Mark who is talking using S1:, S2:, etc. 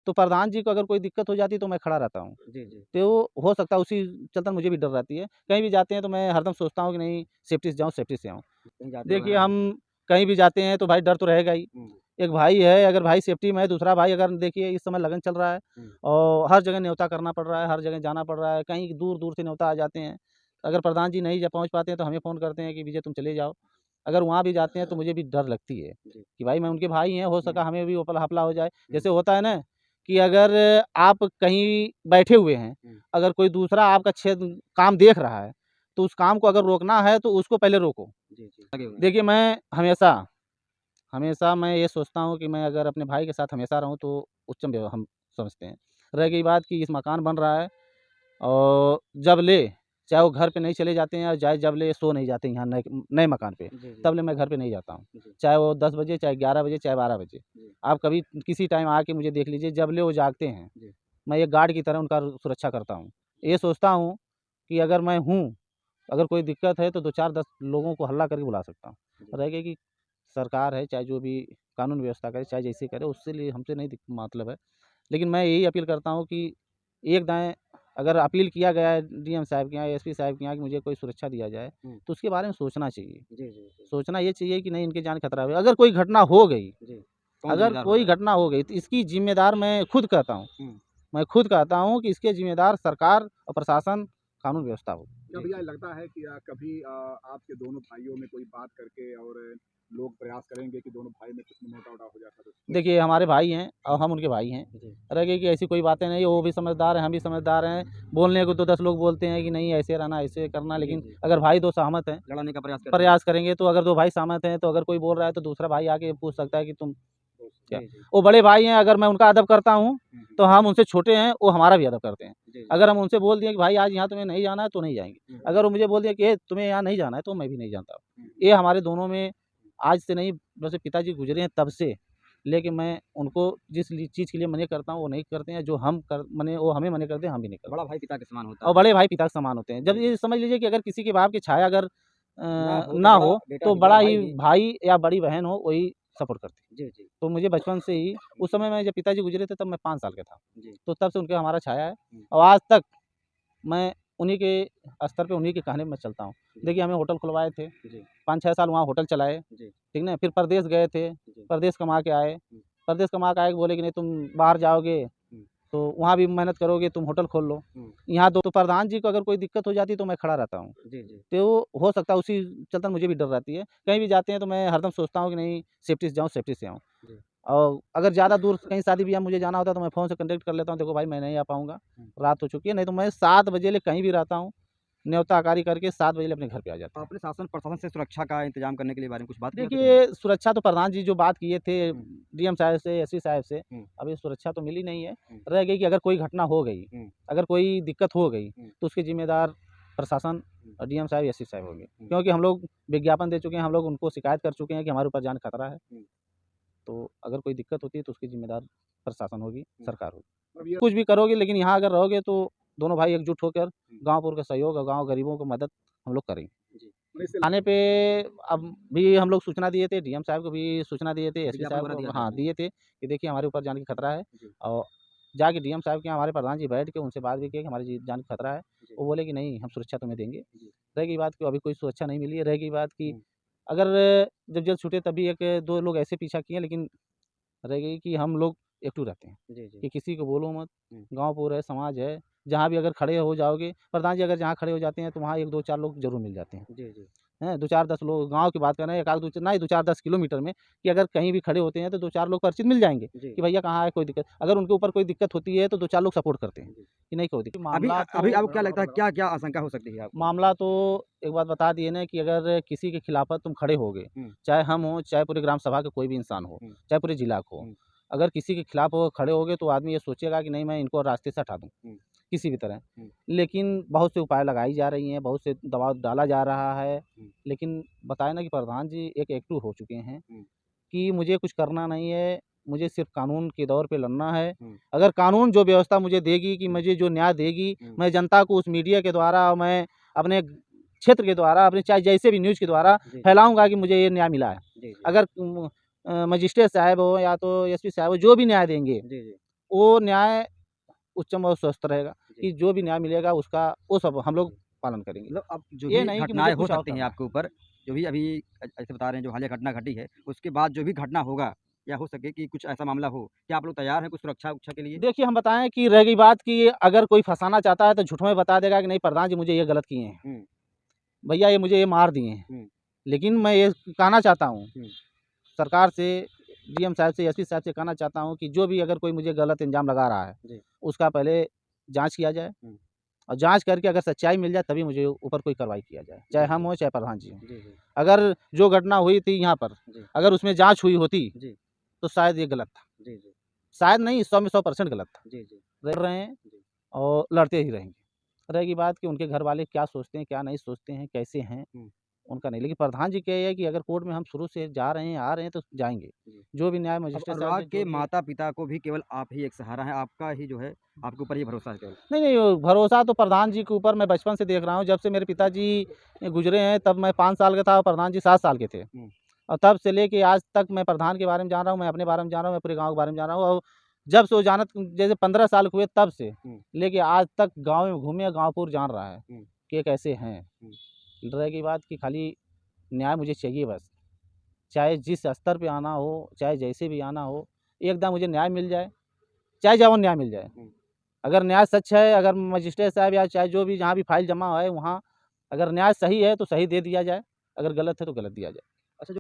S1: तो प्रधान जी को अगर कोई दिक्कत हो जाती है तो मैं खड़ा रहता हूँ।
S2: जी, जी।
S1: तो हो सकता है उसी चलते मुझे भी डर रहती है। कहीं भी जाते हैं तो मैं हरदम सोचता हूँ कि नहीं सेफ्टी से जाऊँ, सेफ्टी से आऊँ।
S2: कहीं जाते हो
S1: देखिए
S2: है ना?
S1: हम कहीं भी जाते हैं तो भाई डर तो रहेगा ही।
S2: हुँ,
S1: एक भाई है, अगर भाई सेफ्टी में है, दूसरा भाई अगर देखिए इस समय लगन चल रहा है
S2: हुँ।
S1: और हर जगह न्योता करना पड़ रहा है, हर जगह जाना पड़ रहा है, कहीं दूर-दूर से न्योता आ जाते हैं। अगर प्रधान जी नहीं जा पहुँच पाते हैं तो हमें फ़ोन करते हैं कि विजय तुम चले जाओ। अगर वहाँ भी जाते हैं तो मुझे भी डर लगती है
S2: जी।
S1: कि भाई मैं उनके भाई हैं, हो सका
S2: हुँ,
S1: हमें भी उपल-हपला हो जाए।
S2: हुँ,
S1: जैसे होता है ना कि अगर आप कहीं बैठे हुए हैं,
S2: हुँ।
S1: अगर कोई दूसरा आपका क्षेत्र काम देख रहा है, तो उस काम को अगर रोकना है तो उसको पहले रोको।
S2: जी, जी। लगे हुए हैं।
S1: देखिए मैं हमेशा हमेशा मैं ये सोचता हूँ कि मैं अगर अपने भाई के साथ हमेशा रहूँ तो उच्चम हम समझते हैं। रह गई बात कि इस मकान बन रहा है और जब ले, चाहे वो घर पे नहीं चले जाते हैं और चाहे जब ले सो नहीं जाते यहाँ नए नए मकान पे,
S2: जी, जी।
S1: तब ले मैं घर पे नहीं जाता हूँ।
S2: जी,
S1: चाहे वो 10 बजे, चाहे 11 बजे, चाहे 12 बजे।
S2: जी,
S1: आप कभी किसी टाइम आके मुझे देख लीजिए, जब ले वो जागते हैं,
S2: जी।
S1: मैं एक गार्ड की तरह उनका सुरक्षा करता हूँ। ये सोचता हूँ कि अगर मैं हूँ, अगर कोई दिक्कत है तो 2-4-10 लोगों को हल्ला करके बुला सकता हूँ।
S2: जी,
S1: रह गई कि सरकार है, चाहे जो भी कानून व्यवस्था करे, चाहे जैसे करे, उससे लिए हमसे नहीं मतलब है। लेकिन मैं यही अपील करता हूँ कि एक दाएँ अगर अपील किया गया है डीएम साहब के यहाँ, एसपी साहब के यहाँ कि मुझे कोई सुरक्षा दिया जाए,
S2: हुँ।
S1: तो उसके बारे में सोचना चाहिए।
S2: जी, जी, जी।
S1: सोचना ये चाहिए कि नहीं इनकी जान खतरा है। अगर कोई घटना हो गई,
S2: जी। कौन
S1: अगर
S2: ज़िम्मेदार
S1: कोई
S2: होगा?
S1: घटना हो गई, तो इसकी ज़िम्मेदार मैं खुद कहता हूँ।
S2: हुँ।
S1: मैं खुद कहता हूँ कि इसके ज़िम्मेदार सरकार और प्रशासन, कानून व्यवस्था हो।
S3: क्या
S2: जी,
S3: भैया
S2: जी।
S3: लगता है कि कभी आपके दोनों भाइयों में कोई बात करके और लोग प्रयास करेंगे कि दोनों भाई में कुछ मोटा-वोटा हो जाता तो?
S1: देखिए हमारे भाई हैं और हम उनके भाई हैं।
S2: जी।
S1: रह गई कि ऐसी कोई बातें नहीं, वो भी समझदार हैं, हम भी समझदार हैं। बोलने को तो 10 लोग बोलते हैं कि नहीं ऐसे रहना, ऐसे करना,
S2: जी,
S1: लेकिन
S2: जी।
S1: अगर भाई 2 सहमत हैं,
S2: लड़ाने का प्रयास करते हैं।
S1: प्रयास करेंगे तो अगर 2 भाई सहमत हैं, तो अगर कोई बोल रहा है तो दूसरा भाई आके पूछ सकता है कि तुम क्या?
S2: जी, जी।
S1: वो बड़े भाई हैं, अगर मैं उनका अदब करता हूँ,
S2: हुँ, हुँ।
S1: तो हम उनसे छोटे हैं, वो हमारा भी अदब करते हैं।
S2: जी, जी।
S1: अगर हम उनसे बोल दिए कि भाई आज यहाँ तुम्हें नहीं जाना है, तो नहीं जाएँगे।
S2: हुँ,
S1: अगर वो मुझे बोल दिया कि ए तुम्हें यहाँ नहीं जाना है, तो मैं भी नहीं जाता।
S2: हुँ।
S1: ये हमारे दोनों में आज से नहीं, वैसे पिताजी गुज़रे हैं तब से, लेकिन मैं उनको जिस चीज़ के लिए मना करता हूँ, वो नहीं करते हैं, जो हम कर मने वो हमें मना करते हैं, हम भी नहीं करते।
S2: बड़ा भाई पिता के समान होता
S1: और
S2: है।
S1: बड़े भाई पिता के समान होते हैं। जब
S2: जी।
S1: ये समझ लीजिए कि अगर किसी के बाप की छाया अगर
S2: ना हो तो
S1: ना
S2: बड़ा
S1: हो,
S2: बेटा
S1: तो
S2: ही, बड़ा
S1: बड़ा
S2: भाई
S1: ही
S2: ही।
S1: भाई या बड़ी बहन हो, वही सपोर्ट करती है।
S2: जी, जी।
S1: तो मुझे बचपन से ही उस समय मैं जब पिताजी गुज़रे थे, तब मैं 5 साल का था।
S2: जी।
S1: तो तब से उनके हमारा छाया है
S2: हुँ।
S1: और आज तक मैं उन्हीं के स्तर पे, उन्हीं के कहने पे मैं चलता हूँ।
S2: जी।
S1: देखिए हमें होटल खुलवाए थे,
S2: जी,
S1: 5-6 साल वहाँ होटल चलाए,
S2: जी,
S1: ठीक ना? फिर परदेश गए थे,
S2: जी।
S1: परदेश कमा के आए।
S2: हुँ,
S1: परदेश कमा के आए के बोले कि नहीं तुम बाहर जाओगे,
S2: हुँ,
S1: तो वहाँ भी मेहनत करोगे, तुम होटल खोल लो।
S2: हुँ।
S1: यहाँ तो प्रधान जी को अगर कोई दिक्कत हो जाती है तो मैं खड़ा रहता हूँ।
S2: जी, जी।
S1: तो हो सकता है उसी चलते मुझे भी डर रहती है। कहीं भी जाते हैं तो मैं हरदम सोचता हूँ कि नहीं सेफ्टी से जाऊँ, सेफ्टी से आऊँ।
S2: जी।
S1: और अगर ज़्यादा दूर कहीं शादी-ब्याह मुझे जाना होता है तो मैं फ़ोन से कॉन्टैक्ट कर लेता हूँ, देखो भाई मैं नहीं आ पाऊँगा,
S2: हुँ।
S1: रात हो चुकी है, नहीं तो मैं 7 बजे ले कहीं भी रहता हूँ, न्योताकारी करके 7 बजे ले अपने घर पे आ जाते हैं।
S2: आपने शासन प्रशासन से सुरक्षा का इंतजाम करने के लिए बारे में कुछ बात किया था कभी?
S1: देखिए सुरक्षा तो प्रधान जी जो बात किए थे
S2: हुँ,
S1: डीएम साहब से, एसपी साहब से,
S2: हुँ,
S1: अभी सुरक्षा तो मिली नहीं है।
S2: हुँ,
S1: रह गई कि अगर कोई घटना हो गई,
S2: हुँ,
S1: अगर कोई दिक्कत हो गई,
S2: हुँ,
S1: तो उसके ज़िम्मेदार प्रशासन
S2: हुँ,
S1: और डीएम साहब, एसपी साहब होंगे।
S2: हुँ,
S1: क्योंकि हम लोग विज्ञापन दे चुके हैं, हम लोग उनको शिकायत कर चुके हैं कि हमारे ऊपर जान खतरा है।
S2: हुँ,
S1: तो अगर कोई दिक्कत होती है तो उसकी ज़िम्मेदार प्रशासन होगी,
S2: हुँ।
S1: सरकार होगी।
S3: अब ये
S1: कुछ भी करोगे लेकिन यहाँ अगर रहोगे तो दोनों भाई एकजुट होकर
S2: हुँ।
S1: गाँव-पुर का सहयोग और गाँव गरीबों को मदद हम लोग करेंगे।
S2: जी।
S3: मतलब इससे
S1: थाने पे अब भी हम लोग सूचना दिए थे, डीएम साहब को भी सूचना दिए थे, एसपी
S2: विज्ञापन
S1: साहब
S2: वगैरह
S1: को
S2: दिया था
S1: हाँ,
S2: आपने?
S1: दिए थे कि देखिए हमारे ऊपर जान की खतरा है
S2: जी,
S1: और जाके डीएम साहब के यहाँ हमारे प्रधान जी बैठ के उनसे बात भी की कि हमारी जान की खतरा है।
S2: जी,
S1: वो बोले कि नहीं हम सुरक्षा तुम्हें देंगे।
S2: जी।
S1: रह गई बात कि अभी कोई सुरक्षा नहीं मिली है, रह गई बात कि
S2: हुँ,
S1: अगर जब जेल छूटे तभी 1-2 लोग ऐसे पीछा किए लेकिन रह गई कि हम लोग एकजुट रहते हैं,
S2: जी, जी।
S1: कि किसी को बोलो मत,
S2: हुँ,
S1: गाँव पूरा है, समाज है, जहाँ भी अगर खड़े हो जाओगे प्रधान जी अगर जहाँ खड़े हो जाते हैं तो वहाँ 1-2-4 लोग ज़रूर मिल जाते हैं।
S2: जी, जी।
S1: हैं, 2-4-10 लोग गाँव की बात कर रहे हैं, 1 आध 2 नहीं 2-4-10 किलोमीटर में कि अगर कहीं भी खड़े होते हैं तो 2-4 लोग परिचित मिल जाएँगे
S2: जी,
S1: कि भैया कहाँ है, कोई दिक्कत अगर उनके ऊपर कोई दिक्कत होती है तो 2-4 लोग सपोर्ट करते हैं
S2: जी।
S1: कि नहीं कोई दिक्कत।
S2: अभी आपको क्या लगता है क्या-क्या आशंका हो सकती है आपको?
S1: मामला तो एक बात बता दिए ना कि अगर किसी के खिलाफ़त तुम खड़े होगे,
S2: हुँ,
S1: चाहे हम हों, चाहे पूरे ग्राम सभा का कोई भी इंसान हो,
S2: हुँ,
S1: चाहे पूरे जिला का हो,
S2: हुँ,
S1: अगर किसी के खिलाफ़ वो खड़े होगे तो आदमी ये सोचेगा कि नहीं मैं इनको रास्ते से हटा दूँ,
S2: हुँ,
S1: किसी भी तरह।
S2: हुँ,
S1: लेकिन बहुत से उपाय लगाई जा रही हैं, बहुत से दबाव डाला जा रहा है,
S2: हुँ,
S1: लेकिन बताए ना कि प्रधान जी एक एक्टिव हो चुके हैं
S2: हुँ,
S1: कि मुझे कुछ करना नहीं है, मुझे सिर्फ़ कानून के दौर पे लड़ना है।
S2: हुँ,
S1: अगर कानून जो व्यवस्था मुझे देगी कि
S2: हुँ,
S1: मुझे जो न्याय देगी,
S2: हुँ,
S1: मैं जनता को उस मीडिया के द्वारा मैं अपने क्षेत्र के द्वारा, अपने चाहे जैसे भी न्यूज़ के द्वारा
S2: जी,
S1: फैलाऊँगा कि मुझे ये न्याय मिला है।
S2: जी, जी,
S1: अगर मजिस्ट्रेट साहब हो या तो एसपी साहब हो, जो भी न्याय देंगे,
S2: जी, जी,
S1: वो न्याय उच्चम और स्वस्थ रहेगा
S2: जी।
S1: कि जो भी न्याय मिलेगा उसका वो सब हम लोग पालन करेंगे।
S2: मतलब अब जो
S1: ये
S2: भी
S1: नहीं कि
S2: घटनाएँ
S1: मुझे
S2: हो
S1: कुछ और
S2: सकती हैं
S1: करना है।
S2: आपके ऊपर, जो भी अभी ऐसे बता रहे हैं जो हालिया घटना घटी है, उसके बाद जो भी घटना होगा या हो सके कि कुछ ऐसा मामला हो, क्या आप लोग तैयार हैं कुछ सुरक्षा-उरक्षा के लिए?
S1: देखिए हम बताएँ कि रह गई बात कि अगर कोई फँसाना चाहता है तो झूठ में बता देगा कि नहीं प्रधान जी मुझे ये गलत किए हैं।
S2: हुँ,
S1: भैया ये मुझे ये मार दिए हैं।
S2: हुँ,
S1: लेकिन मैं ये कहना चाहता हूँ
S2: हुँ,
S1: सरकार से, डीएम साहब से, एसपी साहब से कहना चाहता हूँ कि जो भी अगर कोई मुझे गलत इल्ज़ाम लगा रहा है,
S2: जी।
S1: उसका पहले जाँच किया जाए
S2: हुँ,
S1: और जाँच करके अगर सच्चाई मिल जाए तभी मुझे ऊपर कोई कार्रवाई किया जाए, चाहे
S2: जी,
S1: हम
S2: जी।
S1: हों चाहे प्रधान जी हों।
S2: जी, जी,
S1: अगर जो घटना हुई थी यहाँ पर,
S2: जी,
S1: अगर उसमें जाँच हुई होती
S2: जी,
S1: तो शायद ये गलत था।
S2: जी, जी,
S1: शायद नहीं 100 में 100% गलत था।
S2: जी, जी,
S1: लड़ रहे हैं
S2: जी,
S1: और लड़ते ही रहेंगे। रहेगी बात कि उनके घर वाले क्या सोचते हैं, क्या नहीं सोचते हैं, कैसे हैं,
S2: हुँ,
S1: उनका नहीं। लेकिन प्रधान जी का ये है कि अगर कोर्ट में हम शुरू से जा रहे हैं, आ रहे हैं तो जाएँगे।
S2: जी।
S1: जो भी न्याय
S2: अब
S1: मजिस्ट्रेट साहब
S2: अनुराग
S1: ने
S2: के
S1: जो भी
S2: माता-पिता को भी केवल आप ही एक सहारा हैं, आपका ही जो है आपके ऊपर ये भरोसा है केवल।
S1: नहीं, नहीं, वो भरोसा तो प्रधान जी के ऊपर मैं बचपन से देख रहा हूँ। जब से मेरे पिताजी गुज़रे हैं तब मैं 5 साल का था और प्रधान जी 7 साल के थे।
S2: हुँ,
S1: और तब से लेके आज तक मैं प्रधान के बारे में जान रहा हूँ, मैं अपने बारे में जान रहा हूँ, मैं पूरे गाँव के बारे में जान रहा हूँ और जब से वो जानत जैसे 15 साल के हुए तब से
S2: हुँ,
S1: लेके आज तक गाँव में घूमे, गाँव पूर जान रहा है
S2: हुँ,
S1: कि ये कैसे हैं।
S2: हुँ,
S1: रह गई बात कि खाली न्याय मुझे चाहिए बस। चाहे जिस स्तर पे आना हो, चाहे जैसे भी आना हो, एकदम मुझे न्याय मिल जाए, चाहे जवान न्याय मिल जाए।
S2: हुँ।
S1: अगर न्याय सच है, अगर मजिस्ट्रेट साहब या चाहे जो भी जहाँ भी फाइल जमा है वहाँ अगर न्याय सही है तो सही दे दिया जाए, अगर गलत है तो गलत दिया जाए।